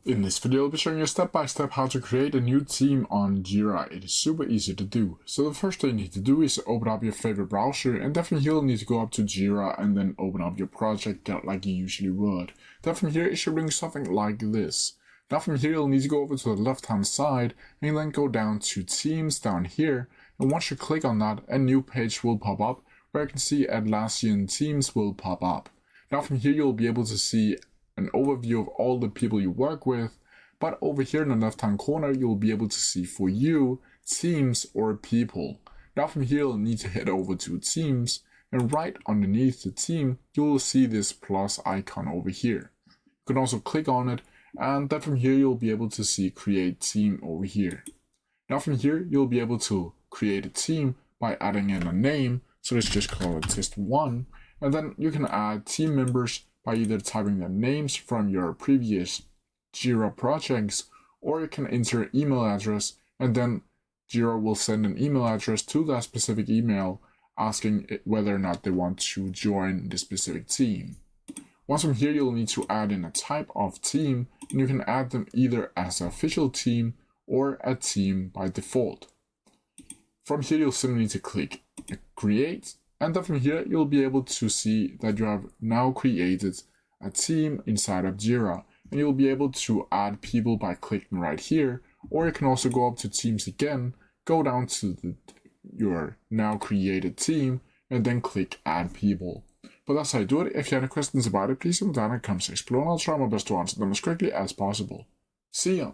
In this video, I'll be showing you step by step how to create a new team on Jira. It is super easy to do. So the first thing you need to do is open up your favorite browser, and then from here you'll need to go up to Jira and then open up your project like you usually would. Then from here it should bring something like this. Now from here you'll need to go over to the left hand side and then go down to Teams down here, and once you click on that, a new page will pop up where you can see Atlassian Teams will pop up. Now from here you'll be able to see an overview of all the people you work with, but over here in the left hand corner you'll be able to see for you, teams or people. Now from here you'll need to head over to Teams, and right underneath the team you'll see this plus icon over here. You can also click on it, and then from here you'll be able to see create team over here. Now from here you'll be able to create a team by adding in a name, so let's just call it test1, and then you can add team members by either typing their names from your previous Jira projects, or you can enter an email address, and then Jira will send an email address to that specific email asking whether or not they want to join the specific team. Once from here you'll need to add in a type of team, and you can add them either as an official team or a team by default. From here you'll simply need to click create, and then from here you'll be able to see that you have now created a team inside of Jira, and you'll be able to add people by clicking right here, or you can also go up to Teams again, go down to your now created team, and then click add people. But that's how you do it. If you have any questions about it, please leave them down in the comment section below, and I'll try my best to answer them as quickly as possible. See ya!